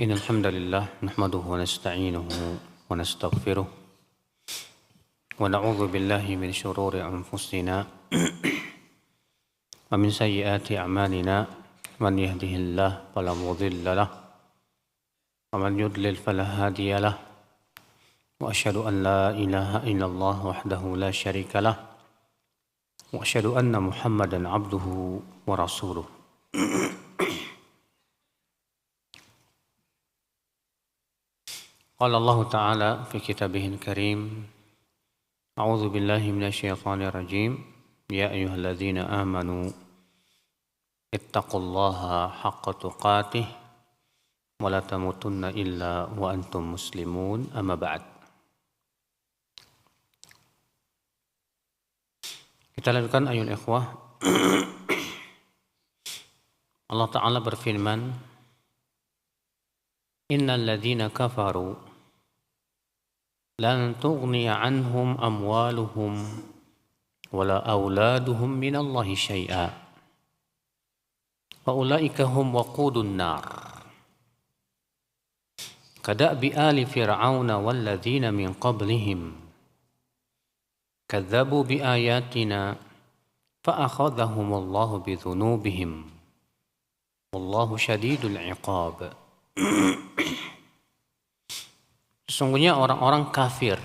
إن الحمد لله نحمده ونستعينه ونستغفره ونعوذ بالله من شرور أنفسنا ومن سيئات أعمالنا من يهده الله فلا مضل له ومن يضلل فلا هادي له وأشهد أن لا إله إلا الله وحده لا شريك له وأشهد أن محمدا عبده ورسوله قال الله تعالى في كتابه الكريم أعوذ بالله من الشيطان الرجيم يا أيها الذين آمنوا اتقوا الله حق تقاته ولا تموتن إلا وأنتم مسلمون أما بعد. Kita lanjutkan ayat ikhwah. Allah Ta'ala berfirman, Innal ladzina kafaru lan tughniya anhum amwaluhum wala auladuhum minallahi syai'a wa ulaika hum waqudun nar kada'bi ali fir'auna wal ladzina min qablihim kadzabu bi ayatina fa akhadhahumullahu bi dzunubihim wallahu syadidul iqab. Sesungguhnya orang-orang kafir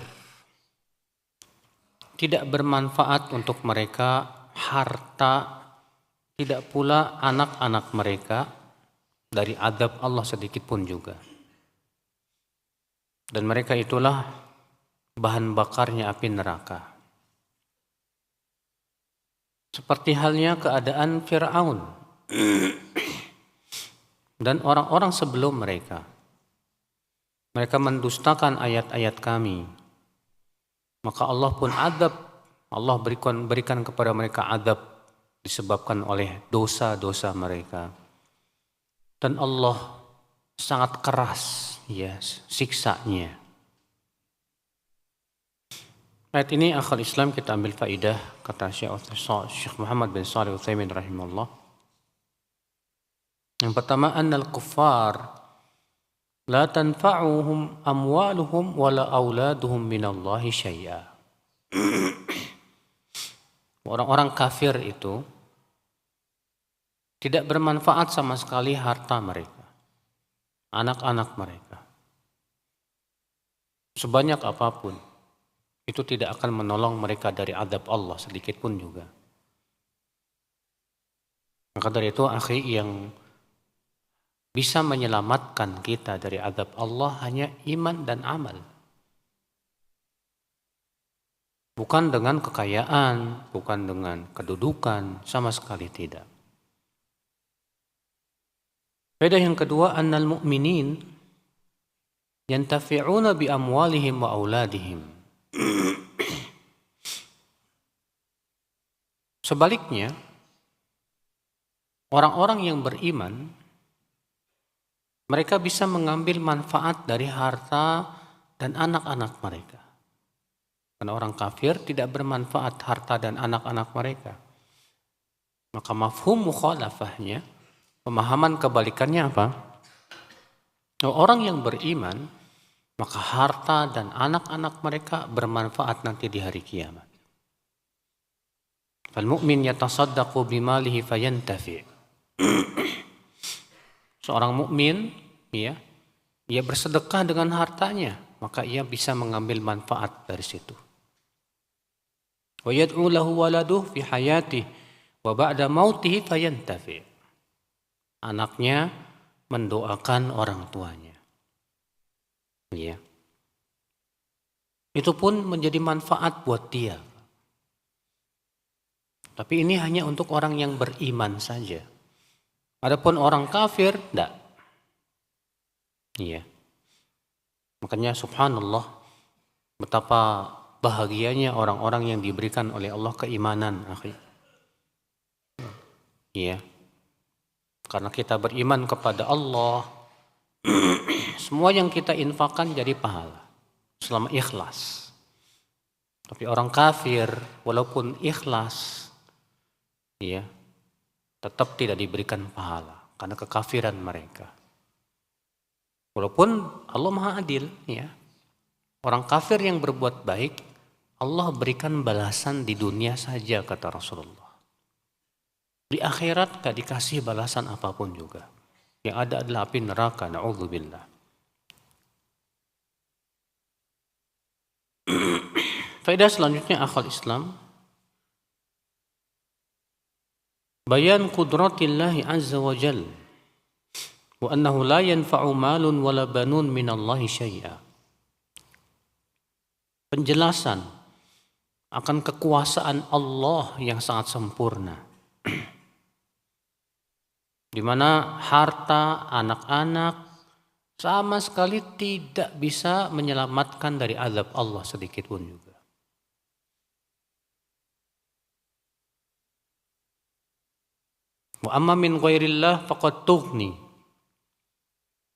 tidak bermanfaat untuk mereka harta, tidak pula anak-anak mereka dari azab Allah sedikit pun juga. Dan mereka itulah bahan bakarnya api neraka. Seperti halnya keadaan Fir'aun dan orang-orang sebelum mereka. Mereka mendustakan ayat-ayat kami. Maka Allah pun adab. Allah berikan kepada mereka adab disebabkan oleh dosa-dosa mereka. Dan Allah sangat keras siksanya. Ayat ini akhal Islam kita ambil faidah kata Syekh Muhammad bin Shalih Al-Utsaimin rahimahullah. Yang pertama, annal kuffar la tanfa'uhum amwaluhum wala auladuhum minallahi syai'a. Orang-orang kafir itu tidak bermanfaat sama sekali harta mereka, anak-anak mereka. Sebanyak apapun, itu tidak akan menolong mereka dari azab Allah sedikit pun juga. Maka dari itu, akhi, yang bisa menyelamatkan kita dari azab Allah hanya iman dan amal. Bukan dengan kekayaan, bukan dengan kedudukan, sama sekali tidak. Faedah yang kedua, annal mu'minin yantafi'una bi amwalihim wa auladihim. Sebaliknya, orang-orang yang beriman mereka bisa mengambil manfaat dari harta dan anak-anak mereka. Karena orang kafir tidak bermanfaat harta dan anak-anak mereka. Maka mafhum mukhalafahnya, pemahaman kebalikannya apa? Orang yang beriman, maka harta dan anak-anak mereka bermanfaat nanti di hari kiamat. Fal mu'min yatasaddaqu bimalihi fayantafi'. Seorang mukmin, ia bersedekah dengan hartanya, maka ia bisa mengambil manfaat dari situ. Wa yad'u lahu waladuhu fi hayatihi wa ba'da mautihi fayantafi. Anaknya mendoakan orang tuanya. Ya. Itu pun menjadi manfaat buat dia. Tapi ini hanya untuk orang yang beriman saja. Adapun orang kafir, tidak. Iya. Makanya subhanallah, betapa bahagianya orang-orang yang diberikan oleh Allah keimanan, akhi. Iya. Karena kita beriman kepada Allah, semua yang kita infakkan jadi pahala, selama ikhlas. Tapi orang kafir, walaupun ikhlas, iya, tetap tidak diberikan pahala karena kekafiran mereka. Walaupun Allah Maha Adil, ya. Orang kafir yang berbuat baik, Allah berikan balasan di dunia saja, kata Rasulullah. Di akhirat gak dikasih balasan apapun juga. Yang ada adalah api neraka, na'udzubillah. Faedah selanjutnya akhal Islam. Bayan qudratillahi azza wa jal. Wa annahu la yanfa'u malun wala banun minallahi syai'a. Penjelasan akan kekuasaan Allah yang sangat sempurna. Di mana harta, anak-anak sama sekali tidak bisa menyelamatkan dari azab Allah sedikit pun juga. Wa amma min ghairillah faqad tughni.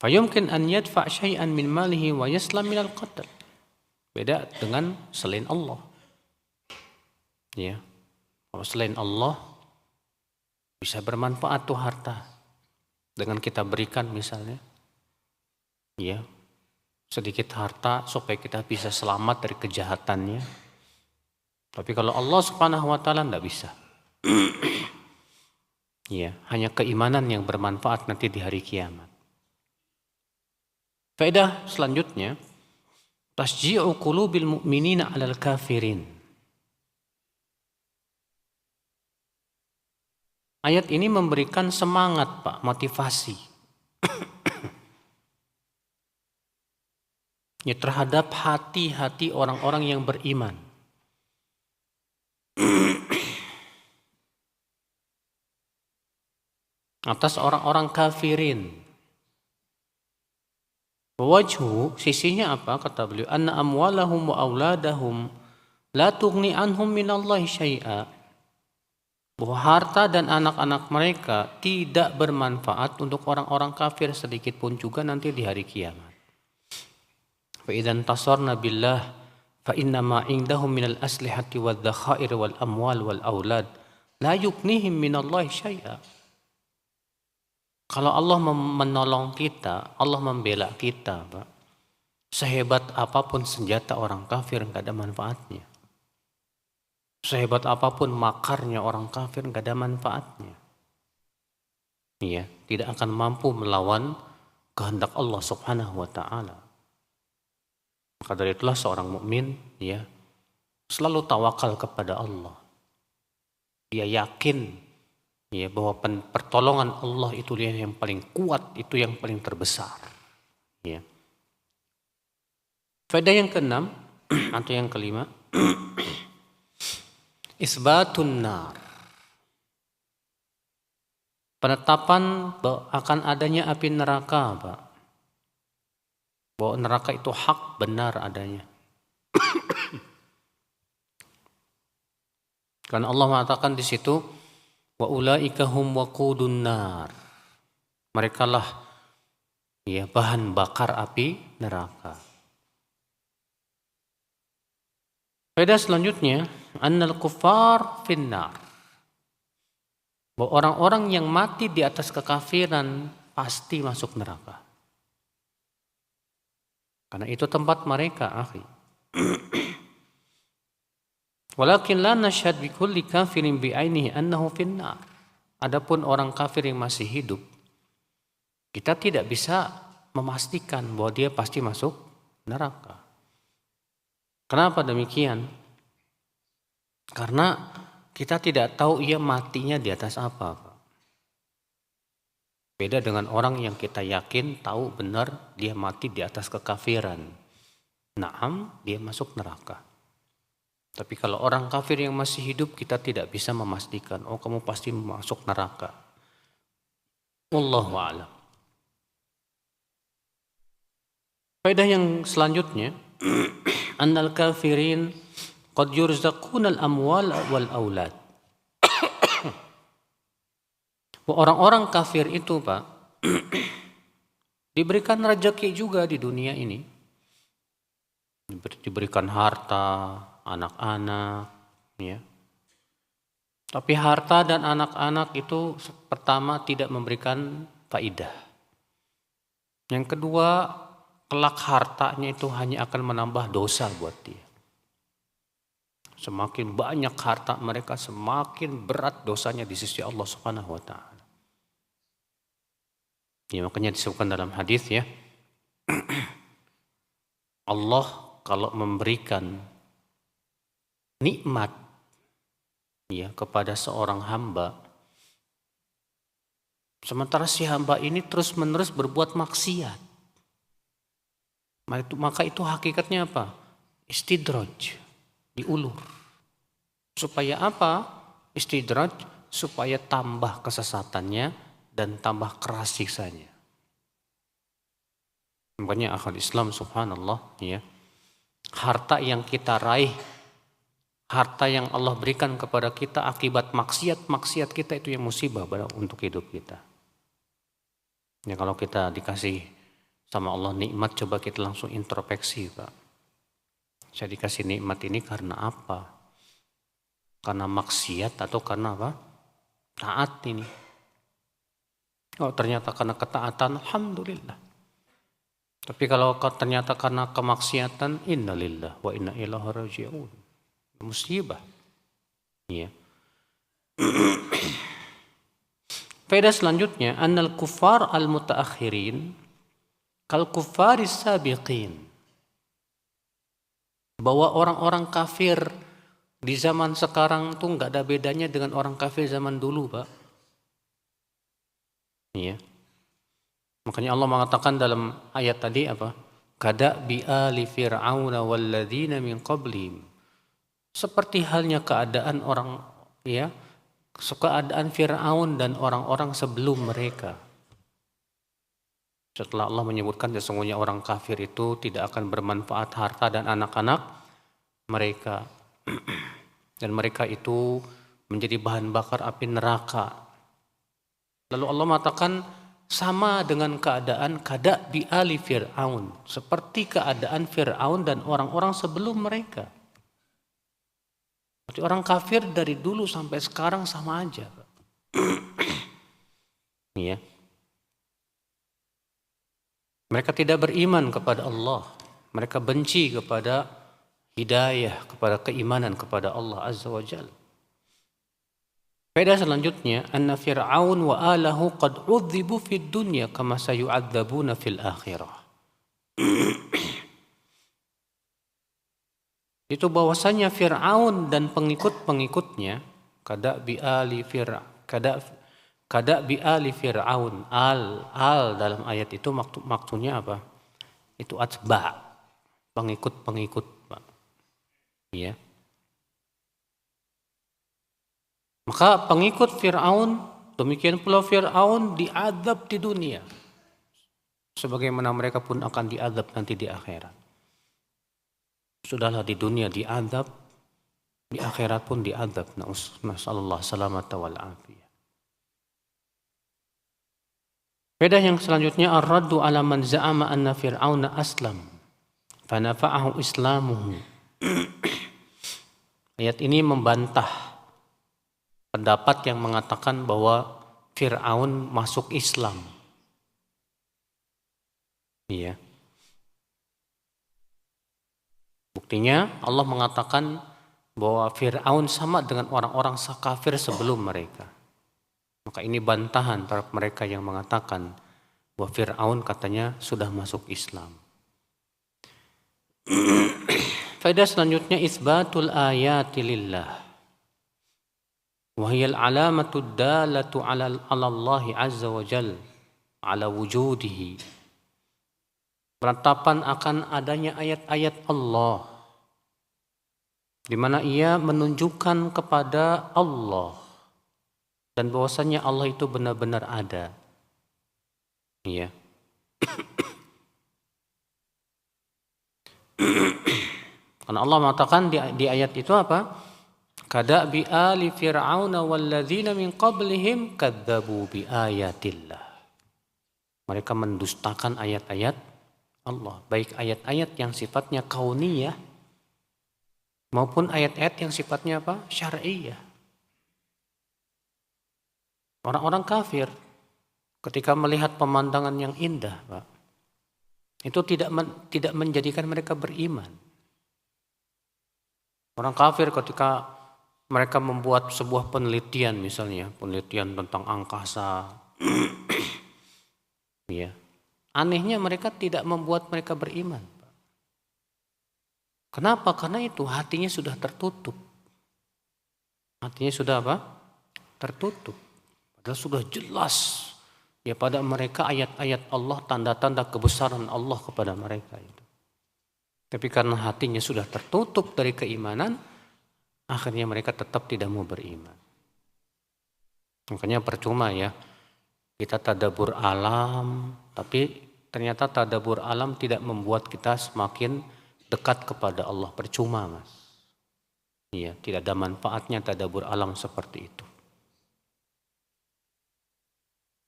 Fayumkin an yadfa' syai'an min malihi wa yaslam minal qatl. Beda dengan selain Allah. Ya. Kalau selain Allah bisa bermanfaat tuh harta. Dengan kita berikan misalnya. Ya. Sedikit harta supaya kita bisa selamat dari kejahatannya. Tapi kalau Allah Subhanahu wa taala enggak bisa. Ya, hanya keimanan yang bermanfaat nanti di hari kiamat. Faedah selanjutnya, tasji'u qulubil mu'minina 'alal kafirin. Ayat ini memberikan semangat, Pak, motivasi. Ya, terhadap hati-hati orang-orang yang beriman. Atas orang-orang kafirin. Wajhu, sisinya apa? Kata beliau, anna amwalahum wa auladahum la tughni anhum minallahi syai'a. Bahwa harta dan anak-anak mereka tidak bermanfaat untuk orang-orang kafir sedikit pun juga nanti di hari kiamat. Fa idzan tasarna billah fa inna ma indahum minal aslihati wal dzakhair wal amwal wal aulad la yughnihim minallahi syai'a. Kalau Allah menolong kita, Allah membela kita, Pak. Sehebat apapun senjata orang kafir enggak ada manfaatnya. Sehebat apapun makarnya orang kafir enggak ada manfaatnya. Iya, tidak akan mampu melawan kehendak Allah Subhanahu wa taala. Maka dari itulah seorang mukmin ya selalu tawakal kepada Allah. Dia yakin ya bahwa pertolongan Allah itu yang paling kuat, itu yang paling terbesar. Ya. Faedah yang keenam atau yang kelima, isbatun nar. Penetapan akan adanya api neraka, Pak. Bahwa neraka itu hak, benar adanya. Karena Allah mengatakan di situ, wa ulaika hum waqudun nar. Merekalah ya bahan bakar api neraka. Faedah selanjutnya, annal kuffar finnar. Bahwa orang-orang yang mati di atas kekafiran pasti masuk neraka. Karena itu tempat mereka, akhi. Walakin la nashhad bi kulli kafirin bi ainihi annahu finnar. Adapun orang kafir yang masih hidup, kita tidak bisa memastikan bahwa dia pasti masuk neraka. Kenapa demikian? Karena kita tidak tahu ia matinya di atas apa. Beda dengan orang yang kita yakin tahu benar dia mati di atas kekafiran. Naam, dia masuk neraka. Tapi kalau orang kafir yang masih hidup kita tidak bisa memastikan, oh kamu pasti masuk neraka. Wallahu a'lam. Faedah yang selanjutnya, annal kafirin qad yurzaquna al-amwal wal aulad. Orang-orang kafir itu, Pak, diberikan rezeki juga di dunia ini. Diberikan harta, anak-anak, ya. Tapi harta dan anak-anak itu pertama tidak memberikan faidah. Yang kedua, kelak hartanya itu hanya akan menambah dosa buat dia. Semakin banyak harta mereka, semakin berat dosanya di sisi Allah Subhanahu wa taala. Ya, makanya disebutkan dalam hadis ya, Allah kalau memberikan nikmat ya kepada seorang hamba, sementara si hamba ini terus-menerus berbuat maksiat, maka itu hakikatnya apa? Istidraj, diulur. Supaya apa? Istidraj, supaya tambah kesesatannya dan tambah keras siksanya. Makanya akal Islam subhanallah ya, harta yang kita raih, harta yang Allah berikan kepada kita akibat maksiat kita itu yang musibah untuk hidup kita. Ya kalau kita dikasih sama Allah nikmat, coba kita langsung introspeksi Pak. Saya dikasih nikmat ini karena apa? Karena maksiat atau karena apa? Taat ini. Oh ternyata karena ketaatan, alhamdulillah. Tapi kalau ternyata karena kemaksiatan, innalillah wa inna ilaihi raji'un. Musibah. Ya. Faedah selanjutnya, annal kuffar al-mutaakhirin kal kuffaris sabiqin. Bahwa orang-orang kafir di zaman sekarang tuh nggak ada bedanya dengan orang kafir zaman dulu, Pak. Iya. Makanya Allah mengatakan dalam ayat tadi apa? Kada bi ali fir'auna walladzina min qablihim. Seperti halnya keadaan orang ya, keadaan Fir'aun dan orang-orang sebelum mereka. Setelah Allah menyebutkan sesungguhnya orang kafir itu tidak akan bermanfaat harta dan anak-anak mereka. Dan mereka itu menjadi bahan bakar api neraka. Lalu Allah mengatakan sama dengan keadaan kada bi ali Fir'aun. Seperti keadaan Fir'aun dan orang-orang sebelum mereka. Berarti orang kafir dari dulu sampai sekarang sama aja. Ya. Mereka tidak beriman kepada Allah. Mereka benci kepada hidayah, kepada keimanan kepada Allah Azza wa Jalla. Faedah selanjutnya, anna Fir'aun wa alahu qad udzibu fid dunya kama sayu'adzabuna fil akhirah. Itu bahwasanya Fir'aun dan pengikut-pengikutnya kada bi ali Fir'aun al dalam ayat itu maksudnya apa? Itu atba, pengikut-pengikut, Pak. Ya. Maka pengikut Fir'aun, demikian pula Fir'aun diazab di dunia. Sebagaimana mereka pun akan diazab nanti di akhirat. Sudahlah di dunia diazab, di akhirat pun diazab. Nasallallahu salamata wal afiyah. Faedah yang selanjutnya, ar-raddu ala man za'ama anna fir'auna aslam fanafa'ahu islamuhu. Ayat ini membantah pendapat yang mengatakan bahwa Fir'aun masuk Islam. Iya. Buktinya Allah mengatakan bahwa Fir'aun sama dengan orang-orang kafir sebelum mereka. Maka ini bantahan terhadap mereka yang mengatakan bahwa Fir'aun katanya sudah masuk Islam. Faedah selanjutnya, isbatul ayati lillah. Wahiyal alamatud dalatu ala Allahi azza wa jal ala wujudihi. Penetapan akan adanya ayat-ayat Allah di mana ia menunjukkan kepada Allah dan bahwasanya Allah itu benar-benar ada. Iya. Karena Allah mengatakan di ayat itu apa? Kada bi ali fir'auna walladzina min qablihim kadzabu bi ayatillah. Mereka mendustakan ayat-ayat Allah, baik ayat-ayat yang sifatnya kauniyah maupun ayat-ayat yang sifatnya apa? Syar'iyah. Orang-orang kafir ketika melihat pemandangan yang indah, Pak, Itu tidak menjadikan mereka beriman. Orang kafir ketika mereka membuat sebuah penelitian, misalnya penelitian tentang angkasa, ya, anehnya mereka tidak membuat mereka beriman. Kenapa? Karena itu hatinya sudah tertutup. Hatinya sudah apa? Tertutup. Padahal sudah jelas ya pada mereka ayat-ayat Allah, tanda-tanda kebesaran Allah kepada mereka itu. Tapi karena hatinya sudah tertutup dari keimanan, akhirnya mereka tetap tidak mau beriman. Makanya percuma ya, kita tadabbur alam, tapi ternyata tadabbur alam tidak membuat kita semakin dekat kepada Allah. Percuma, Mas. Iya, tidak ada manfaatnya tadabbur alam seperti itu.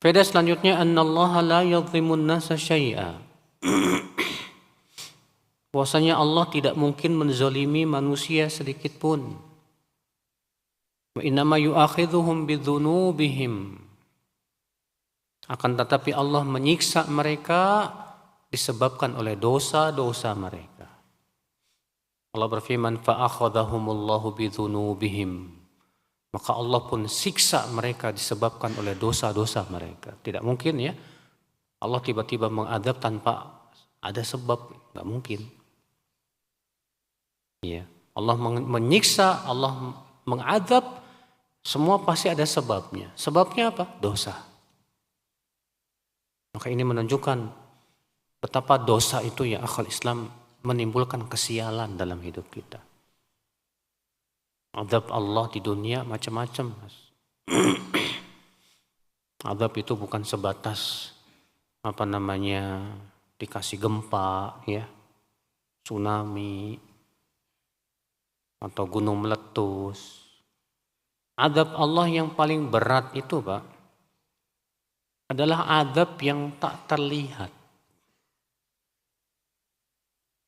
Faedah selanjutnya, annallaha la yadhlimun nasa syai'a. Bahwasanya Allah tidak mungkin menzalimi manusia sedikit pun. Wa innama yu'akhidhuhum bidzunubihim. Akan tetapi Allah menyiksa mereka disebabkan oleh dosa-dosa mereka. Allah berfirman, fa akhadhahumullahu bidzunubihim. Maka Allah pun siksa mereka disebabkan oleh dosa-dosa mereka. Tidak mungkin ya Allah tiba-tiba mengadab tanpa ada sebab, enggak mungkin. Ya, Allah menyiksa, Allah mengadab, semua pasti ada sebabnya. Sebabnya apa? Dosa. Maka ini menunjukkan betapa dosa itu ya akhal Islam menimbulkan kesialan dalam hidup kita. Adab Allah di dunia macam-macam, Mas. Adab itu bukan sebatas dikasih gempa ya, tsunami atau gunung meletus. Adab Allah yang paling berat itu, Pak, adalah adab yang tak terlihat.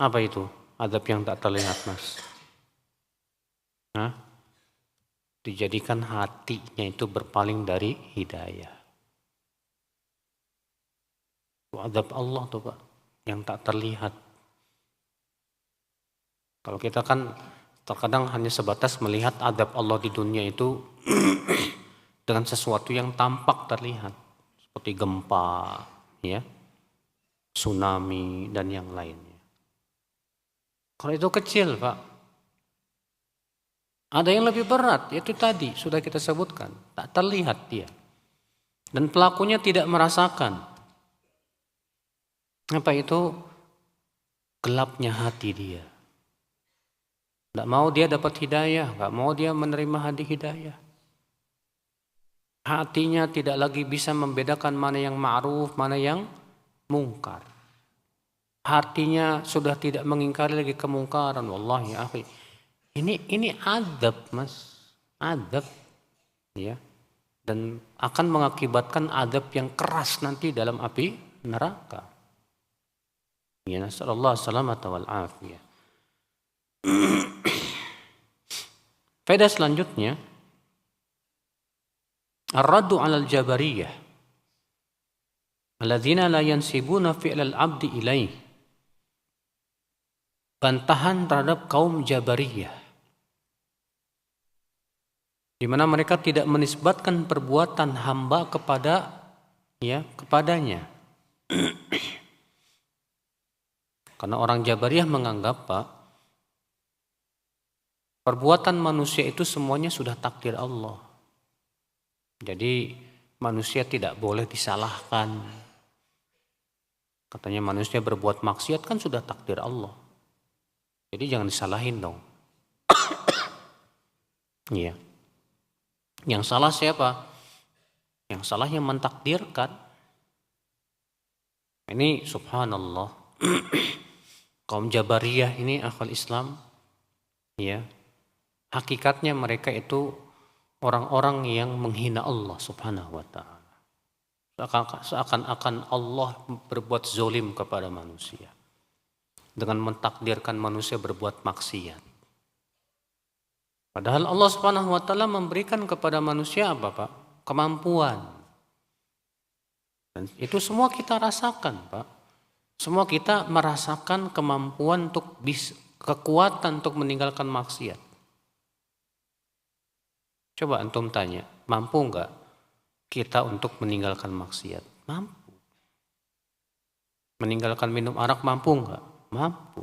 Apa itu? Adab yang tak terlihat, Mas. Dijadikan hatinya itu berpaling dari hidayah. Itu adab Allah tuh, Pak, yang tak terlihat. Kalau kita kan terkadang hanya sebatas melihat adab Allah di dunia itu dengan sesuatu yang tampak terlihat. Seperti gempa, ya, tsunami, dan yang lainnya. Kalau itu kecil, Pak. Ada yang lebih berat, yaitu tadi sudah kita sebutkan. Tak terlihat dia. Dan pelakunya tidak merasakan. Apa itu? Gelapnya hati dia. Tidak mau dia dapat hidayah, tidak mau dia menerima hidayah. Hatinya tidak lagi bisa membedakan mana yang ma'ruf, mana yang mungkar. Hatinya sudah tidak mengingkari lagi kemungkaran. Wallahi ya akhi. Ini adab, Mas. Adab. Ya. Dan akan mengakibatkan adab yang keras nanti dalam api neraka. Ya, nasallallahu salamata wal afiyah. Faedah selanjutnya, ar-raddu 'alal jabariyah alladzina la yansibuna fi'lal 'abdi ilaih. Bantahan terhadap kaum Jabariyah, di mana mereka tidak menisbatkan perbuatan hamba kepadanya. Karena orang Jabariyah menganggap, Pak, perbuatan manusia itu semuanya sudah takdir Allah. Jadi manusia tidak boleh disalahkan. Katanya manusia berbuat maksiat kan sudah takdir Allah. Jadi jangan disalahin dong. Iya. Yang salah siapa? Yang salah yang mentakdirkan. Ini subhanallah. Kaum Jabariyah ini akhwal Islam, ya, hakikatnya mereka itu orang-orang yang menghina Allah subhanahu wa ta'ala. Seakan-akan Allah berbuat zolim kepada manusia dengan mentakdirkan manusia berbuat maksiat. Padahal Allah subhanahu wa ta'ala memberikan kepada manusia apa, Pak? Kemampuan. Dan itu semua kita rasakan, Pak. Semua kita merasakan kemampuan kekuatan untuk meninggalkan maksiat. Coba antum tanya, mampu enggak kita untuk meninggalkan maksiat? Mampu. Meninggalkan minum arak mampu enggak? Mampu.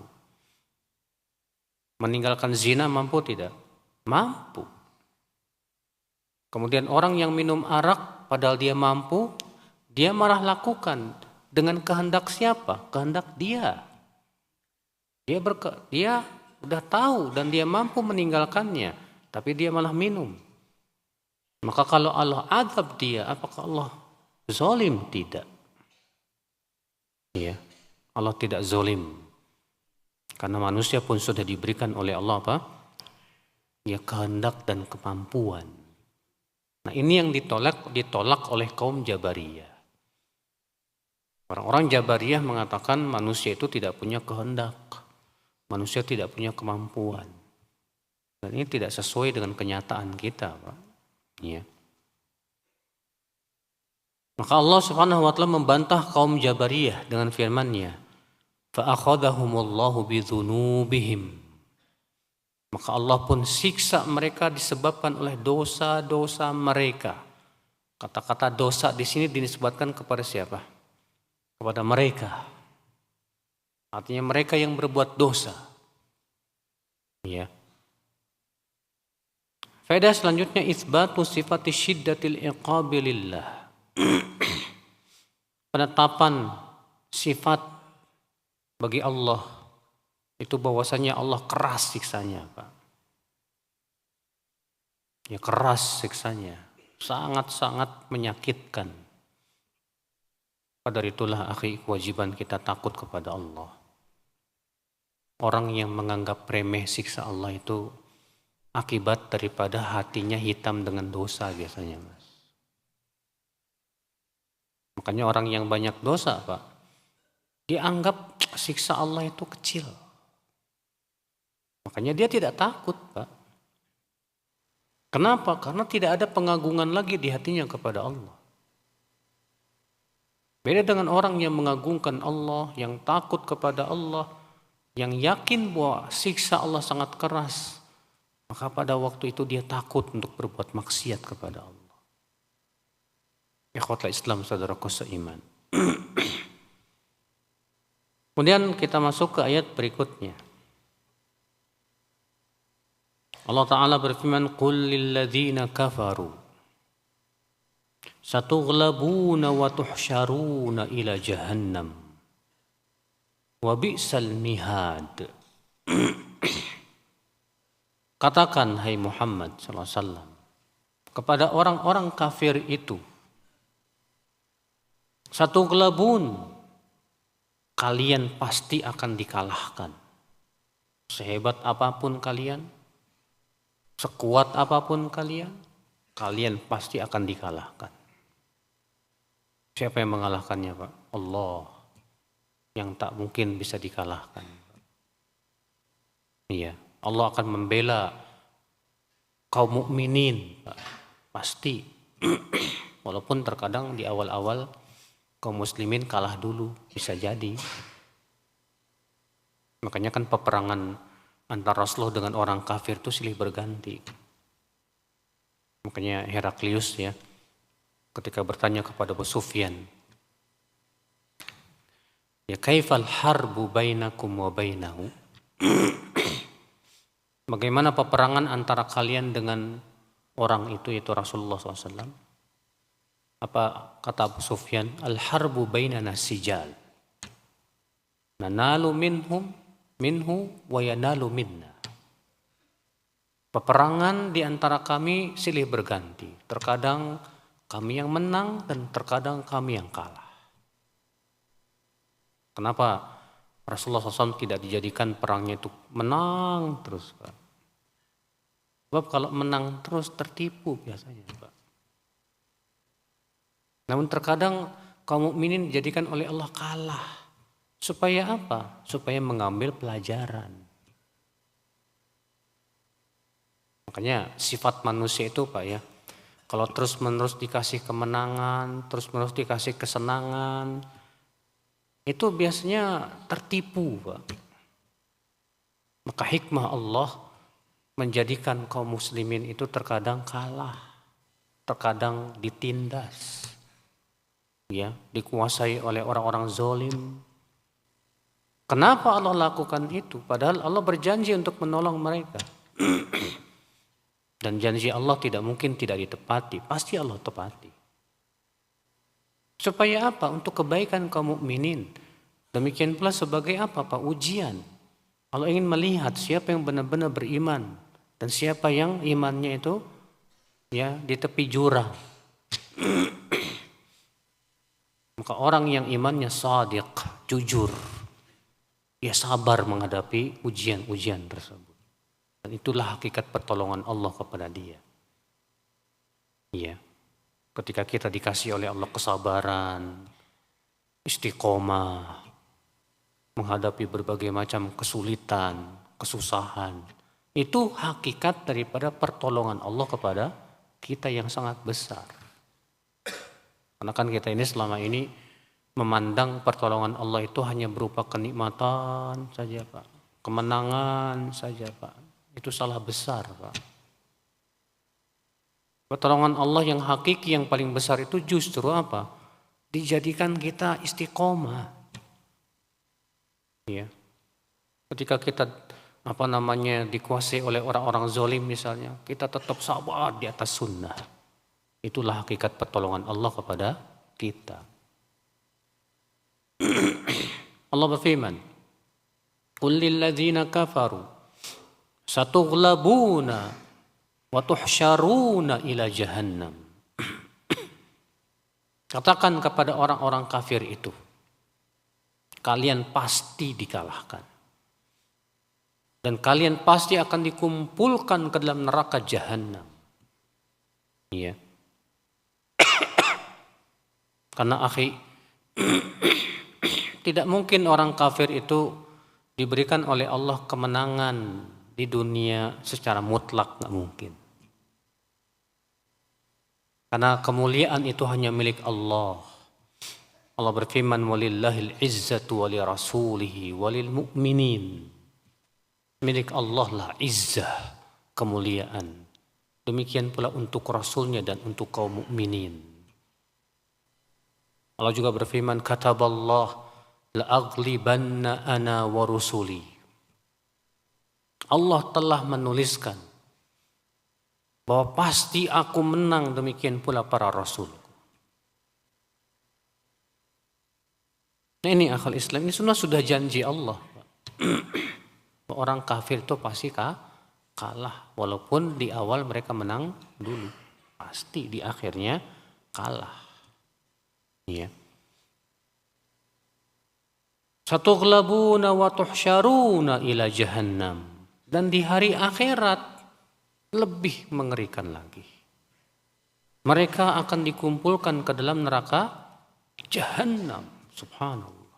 Meninggalkan zina mampu tidak? Mampu. Kemudian orang yang minum arak padahal dia mampu, dia malah lakukan dengan kehendak siapa? Kehendak dia. Dia udah tahu dan dia mampu meninggalkannya, tapi dia malah minum. Maka kalau Allah azab dia, apakah Allah zalim? Tidak. Ya, Allah tidak zalim. Karena manusia pun sudah diberikan oleh Allah apa? Ya, kehendak dan kemampuan. Nah, ini yang ditolak oleh kaum Jabariyah. Orang-orang Jabariyah mengatakan manusia itu tidak punya kehendak. Manusia tidak punya kemampuan. Dan ini tidak sesuai dengan kenyataan kita, Pak. Ya. Maka Allah Subhanahu wa taala membantah kaum Jabariyah dengan firman-Nya, "Fa'akhadhahumullahu bidzunubihim." Maka Allah pun siksa mereka disebabkan oleh dosa-dosa mereka. Kata-kata dosa di sini dinisbatkan kepada siapa? Kepada mereka. Artinya mereka yang berbuat dosa. Ya. Faedah selanjutnya itsbatu sifati syiddatil iqabi lillah. Penetapan sifat bagi Allah itu bahwasanya Allah keras siksanya, Pak. Ya, keras siksanya, sangat-sangat menyakitkan. Pada itulah akhi, kewajiban kita takut kepada Allah. Orang yang menganggap remeh siksa Allah itu akibat daripada hatinya hitam dengan dosa biasanya, Mas. Makanya orang yang banyak dosa, Pak, dianggap siksa Allah itu kecil. Makanya dia tidak takut, Pak. Kenapa? Karena tidak ada pengagungan lagi di hatinya kepada Allah. Beda dengan orang yang mengagungkan Allah, yang takut kepada Allah, yang yakin bahwa siksa Allah sangat keras, maka pada waktu itu dia takut untuk berbuat maksiat kepada Allah. Ikhwatul Islam, saudaraku seiman. Kemudian kita masuk ke ayat berikutnya. Allah Ta'ala berfirman, "Qul lilladzina kafaru satughlabuna wa tuhsyaruna ila jahannam wa bi'sal mihad." Katakan, hai Muhammad sallallahu alaihi wasallam, kepada orang-orang kafir itu, satughlabun, kalian pasti akan dikalahkan. Sehebat apapun kalian, sekuat apapun kalian pasti akan dikalahkan. Siapa yang mengalahkannya, Pak? Allah, yang tak mungkin bisa dikalahkan. Iya, Allah akan membela kaum mukminin, Pak. Pasti. Walaupun terkadang di awal-awal kaum muslimin kalah dulu, bisa jadi. Makanya kan peperangan antara Rasulullah dengan orang kafir itu silih berganti. Makanya Heraklius ya, ketika bertanya kepada Abu Sufyan, ya kaifal harbu bainakum wa bainahu? Bagaimana peperangan antara kalian dengan orang itu, yaitu Rasulullah SAW? Apa kata Abu Sufyan? Al harbu bainana sijal, nanalu minhu wa yanalu minna. Peperangan di antara kami silih berganti. Terkadang kami yang menang dan terkadang kami yang kalah. Kenapa Rasulullah SAW tidak dijadikan perangnya itu menang terus, Pak? Sebab kalau menang terus tertipu biasanya, Pak. Namun terkadang kaum mukminin dijadikan oleh Allah kalah. Supaya apa? Supaya mengambil pelajaran. Makanya sifat manusia itu, Pak ya, kalau terus-menerus dikasih kemenangan, terus-menerus dikasih kesenangan, itu biasanya tertipu, Pak. Maka hikmah Allah menjadikan kaum muslimin itu terkadang kalah, terkadang ditindas, ya, dikuasai oleh orang-orang zalim. Kenapa Allah lakukan itu? Padahal Allah berjanji untuk menolong mereka. Dan janji Allah tidak mungkin tidak ditepati, pasti Allah tepati. Supaya apa? Untuk kebaikan kaum mukminin. Demikian pula sebagai apa, Pak? Ujian. Allah ingin melihat siapa yang benar-benar beriman dan siapa yang imannya itu ya di tepi jurang. Maka orang yang imannya shadiq, jujur, dia sabar menghadapi ujian-ujian tersebut. Dan itulah hakikat pertolongan Allah kepada dia. Iya. Ketika kita dikasih oleh Allah kesabaran, istiqomah, menghadapi berbagai macam kesulitan, kesusahan, itu hakikat daripada pertolongan Allah kepada kita yang sangat besar. Karena kan kita ini selama ini memandang pertolongan Allah itu hanya berupa kenikmatan saja, Pak. Kemenangan saja, Pak. Itu salah besar, Pak. Pertolongan Allah yang hakiki yang paling besar itu justru apa? Dijadikan kita istiqomah. Ya. Ketika kita dikuasai oleh orang-orang zalim misalnya, kita tetap sabar di atas sunnah. Itulah hakikat pertolongan Allah kepada kita. Allah berfirman, "Qul lil ladzina kafaru satughlabuna wa tuhsyaruna ila jahannam." Katakan kepada orang-orang kafir itu, kalian pasti dikalahkan. Dan kalian pasti akan dikumpulkan ke dalam neraka jahannam. Iya. Karena tidak mungkin orang kafir itu diberikan oleh Allah kemenangan di dunia secara mutlak, nggak mungkin. Karena kemuliaan itu hanya milik Allah. Allah berfirman, "Walillahil izzatu wali rasulihi walil mu'minin." Milik Allah lah izzah, kemuliaan. Demikian pula untuk Rasulnya dan untuk kaum mukminin. Allah juga berfirman, "Kataballah la'aghlibanna ana wa rusuli." Allah telah menuliskan bahwa pasti aku menang, demikian pula para rasul. Nah ini akal Islam, ini sudah janji Allah. Orang kafir itu pasti kalah, walaupun di awal mereka menang dulu, pasti di akhirnya kalah. Iya. Satughlabuna wa tuhsyaruna ila jahannam. Dan di hari akhirat lebih mengerikan lagi. Mereka akan dikumpulkan ke dalam neraka jahannam. Subhanallah.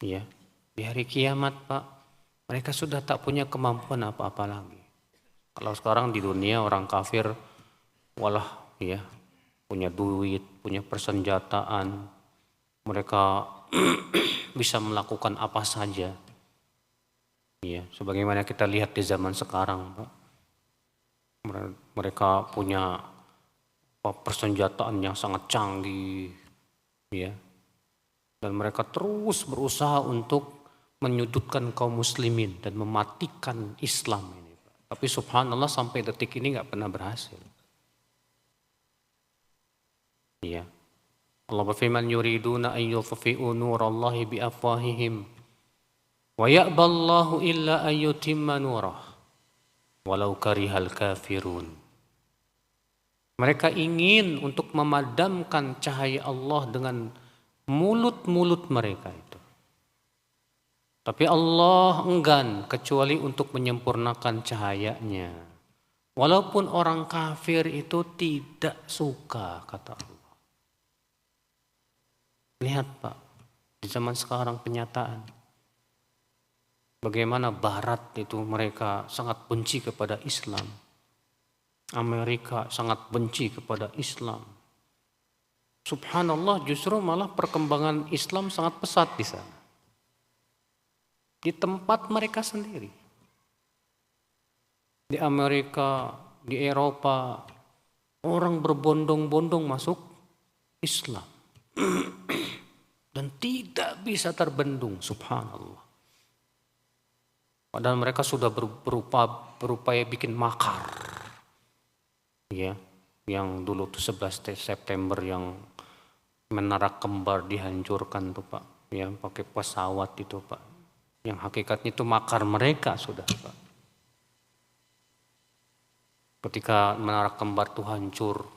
Iya. Di hari kiamat, Pak, mereka sudah tak punya kemampuan apa-apa lagi. Kalau sekarang di dunia orang kafir, walah ya, punya duit, punya persenjataan, mereka bisa melakukan apa saja. Ya, sebagaimana kita lihat di zaman sekarang, Pak. Mereka punya persenjataan yang sangat canggih, ya. Dan mereka terus berusaha untuk menyudutkan kaum muslimin dan mematikan Islam ini. Tapi subhanallah sampai detik ini nggak pernah berhasil. Ya. Allah berfirman, "Yuriduna an yutfi'u nurallahi bi afwahihim wa ya'ballahu illa an yutimma nurah walau karihal kafirun." Mereka ingin untuk memadamkan cahaya Allah dengan mulut-mulut mereka itu. Tapi Allah enggan kecuali untuk menyempurnakan cahayanya. Walaupun orang kafir itu tidak suka, kata Allah. Lihat, Pak, di zaman sekarang kenyataan. Bagaimana Barat itu mereka sangat benci kepada Islam. Amerika sangat benci kepada Islam. Subhanallah, justru malah perkembangan Islam sangat pesat di sana. Di tempat mereka sendiri. Di Amerika, di Eropa, orang berbondong-bondong masuk Islam. Dan tidak bisa terbendung, subhanallah. Padahal mereka sudah berupaya bikin makar. Ya, yang dulu tuh 11 September yang Menara Kembar dihancurkan tuh Pak. Ya, pakai pesawat itu Pak. Yang hakikatnya itu makar mereka sudah Pak. Ketika Menara Kembar itu hancur,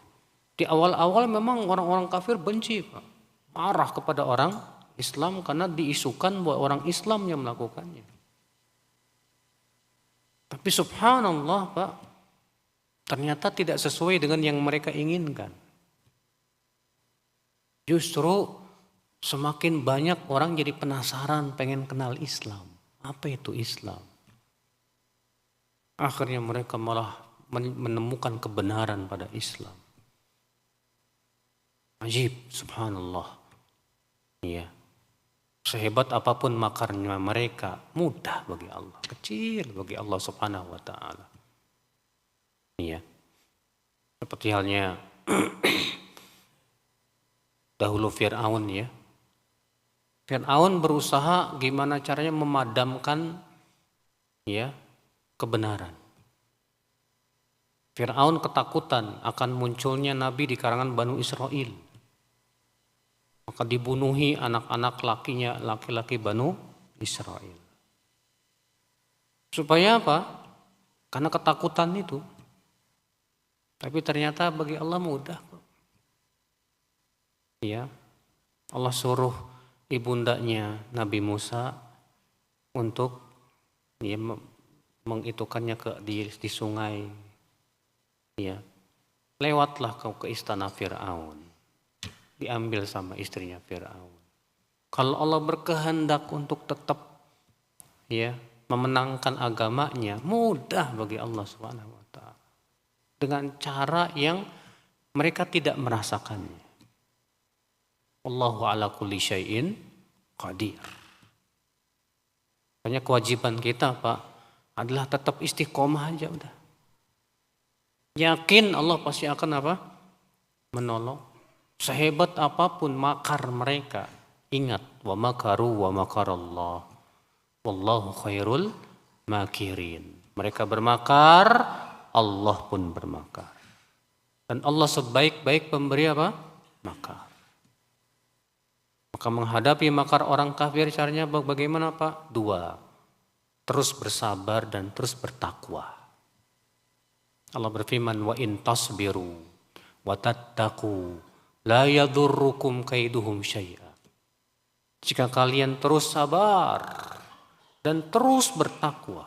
di awal-awal memang orang-orang kafir benci Pak. Marah kepada orang Islam karena diisukan bahwa orang Islam yang melakukannya. Tapi subhanallah Pak, ternyata tidak sesuai dengan yang mereka inginkan. Justru semakin banyak orang jadi penasaran pengen kenal Islam. Apa itu Islam? Akhirnya mereka malah menemukan kebenaran pada Islam. Ajib, subhanallah. Iya. Sehebat apapun makarnya mereka, mudah bagi Allah, kecil bagi Allah Subhanahu wa taala. Iya. Seperti halnya dahulu Fir'aun ya. Fir'aun berusaha gimana caranya memadamkan ya kebenaran. Fir'aun ketakutan akan munculnya nabi di kalangan Banu Israel. Maka dibunuhi anak-anak lakinya, laki-laki Banu Israel. Supaya apa? Karena ketakutan itu. Tapi ternyata bagi Allah mudah. Ya, Allah suruh ibundanya Nabi Musa untuk ya, mengitukannya di sungai. Ya, lewatlah kau ke istana Fir'aun. Diambil sama istrinya Fir'aun. Kalau Allah berkehendak untuk tetap ya memenangkan agamanya, mudah bagi Allah Subhanahu wa taala. Dengan cara yang mereka tidak merasakannya. Wallahu ala kulli syai'in qadir. Hanya kewajiban kita Pak adalah tetap istiqomah aja udah. Yakin Allah pasti akan apa? Menolong. Sehebat apapun makar mereka, ingat wa makaru wa makarallah. Wallahu khairul makirin. Mereka bermakar, Allah pun bermakar. Dan Allah sebaik-baik pemberi apa? Makar. Maka menghadapi makar orang kafir caranya bagaimana Pak? 2. Terus bersabar dan terus bertakwa. Allah berfirman wa in tasbiru wa tattaqu la yadurrukum kaiduhum syai'a. Jika kalian terus sabar dan terus bertakwa,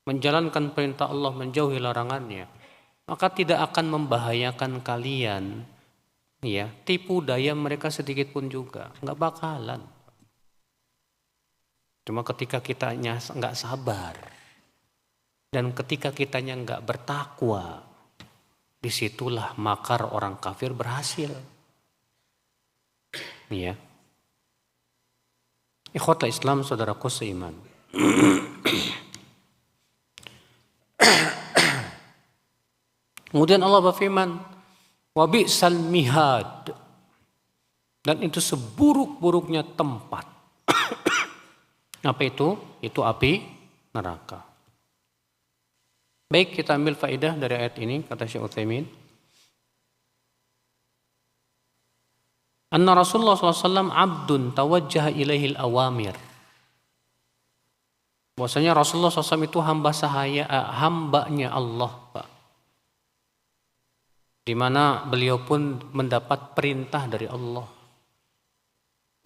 menjalankan perintah Allah, menjauhi larangannya, maka tidak akan membahayakan kalian. Ya, tipu daya mereka sedikit pun juga, nggak bakalan. Cuma ketika kitanya nggak sabar dan ketika kitanya nggak bertakwa, disitulah makar orang kafir berhasil. Ya, ikhwatul Islam saudaraku seiman. Kemudian Allah berfirman, wa bi'sal mihad, dan itu seburuk-buruknya tempat. Apa itu? Itu api neraka. Baik, kita ambil faedah dari ayat ini, kata Syekh Utsaimin. Anna Rasulullah SAW abdun tawajjaha ilaihil awamir. Bahwasanya Rasulullah SAW itu hambanya Allah, Pak. Di mana beliau pun mendapat perintah dari Allah.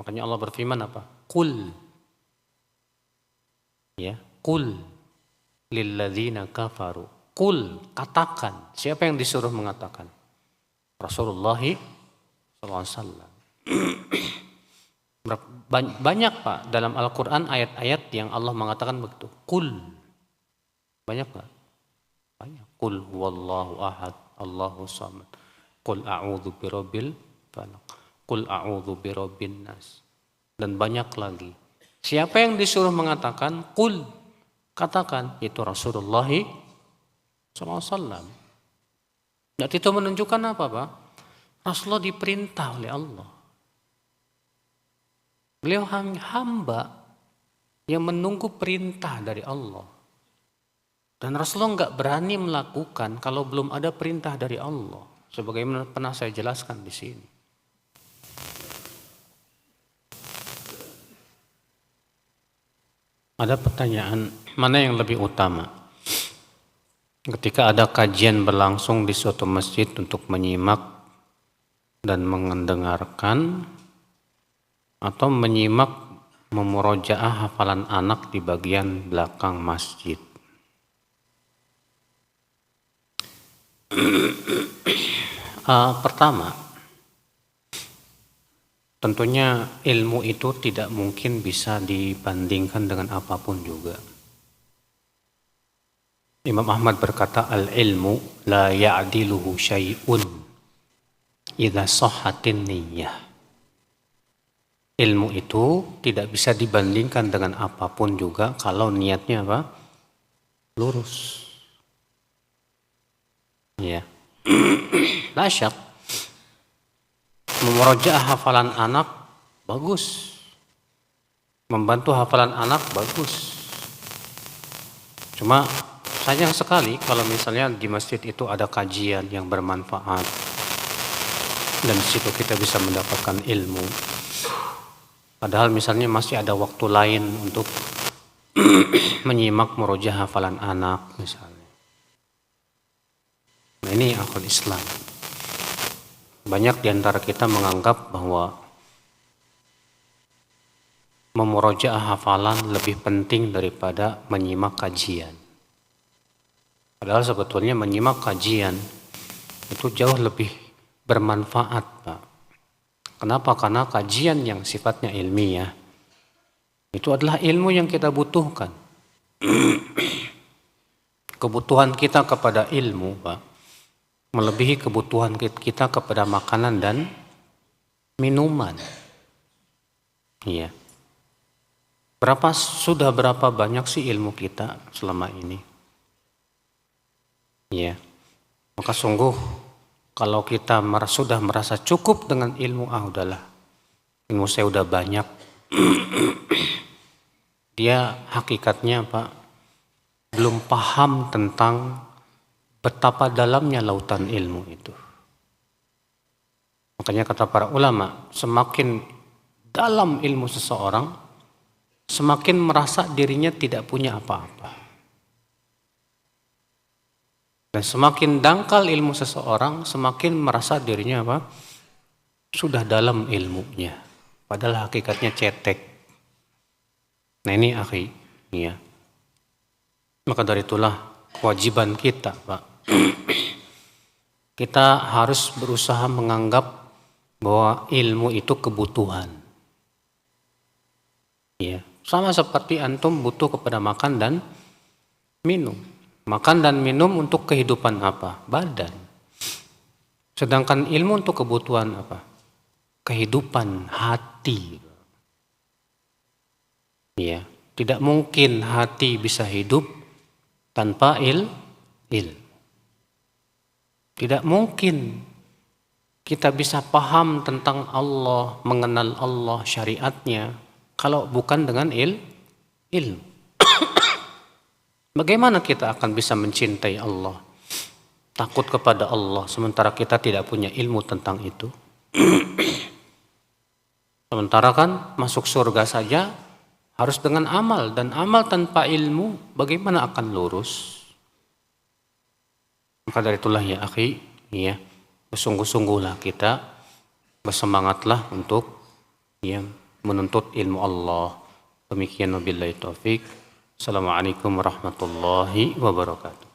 Makanya Allah berfirman apa? Qul. Ya, qul lilladzina kafaru. Qul, katakan. Siapa yang disuruh mengatakan? Rasulullah SAW. Banyak Pak dalam Al-Quran ayat-ayat yang Allah mengatakan begitu. Qul. Banyak Pak? Banyak. Qul huwallahu ahad, Allahu samad. Qul a'udzu birabbil falaq, qul a'udzu birabbin nas, dan banyak lagi. Siapa yang disuruh mengatakan qul, katakan, itu Rasulullah SAW. Dan itu menunjukkan apa, Pak? Rasulullah diperintah oleh Allah. Beliau hamba yang menunggu perintah dari Allah. Dan Rasulullah nggak berani melakukan kalau belum ada perintah dari Allah. Sebagaimana pernah saya jelaskan di sini. Ada pertanyaan, mana yang lebih utama? Ketika ada kajian berlangsung di suatu masjid untuk menyimak dan mendengarkan, atau menyimak memurojaah hafalan anak di bagian belakang masjid. Pertama, tentunya ilmu itu tidak mungkin bisa dibandingkan dengan apapun juga. Imam Ahmad berkata, al-ilmu la ya'diluhu syai'un idza sahhatin niyyah. Ilmu itu tidak bisa dibandingkan dengan apapun juga kalau niatnya apa? Lurus. Ya. La syak. Memurojaah hafalan anak bagus. Membantu hafalan anak bagus. Cuma sayang sekali kalau misalnya di masjid itu ada kajian yang bermanfaat dan di situ kita bisa mendapatkan ilmu. Padahal misalnya masih ada waktu lain untuk menyimak murojaah hafalan anak misalnya. Nah, ini akal Islam. Banyak di antara kita menganggap bahwa memurojaah hafalan lebih penting daripada menyimak kajian. Padahal sebetulnya menyimak kajian itu jauh lebih bermanfaat, Pak. Kenapa? Karena kajian yang sifatnya ilmiah itu adalah ilmu yang kita butuhkan. Kebutuhan kita kepada ilmu, Pak, melebihi kebutuhan kita kepada makanan dan minuman. Iya. Berapa banyak sih ilmu kita selama ini? Ya, maka sungguh kalau kita sudah merasa cukup dengan ilmu, udahlah, ilmu saya udah banyak. Dia hakikatnya Pak belum paham tentang betapa dalamnya lautan ilmu itu. Makanya kata para ulama, semakin dalam ilmu seseorang, semakin merasa dirinya tidak punya apa-apa. Dan semakin dangkal ilmu seseorang, semakin merasa dirinya apa? Sudah dalam ilmunya. Padahal hakikatnya cetek. Nah ini akhi, ya. Maka dari itulah kewajiban kita, Pak. Kita harus berusaha menganggap bahwa ilmu itu kebutuhan. Ya, sama seperti antum butuh kepada makan dan minum. Makan dan minum untuk kehidupan apa? Badan. Sedangkan ilmu untuk kebutuhan apa? Kehidupan hati. Ya, tidak mungkin hati bisa hidup tanpa ilmu. Tidak mungkin kita bisa paham tentang Allah, mengenal Allah, syariatnya, kalau bukan dengan ilmu. Bagaimana kita akan bisa mencintai Allah, takut kepada Allah, sementara kita tidak punya ilmu tentang itu? Sementara kan masuk surga saja harus dengan amal, dan amal tanpa ilmu bagaimana akan lurus? Maka dari itulah ya akhi, ya, bersungguh-sungguhlah kita, bersemangatlah untuk ya, menuntut ilmu Allah. Demikian wabillahi taufik. Assalamualaikum warahmatullahi wabarakatuh.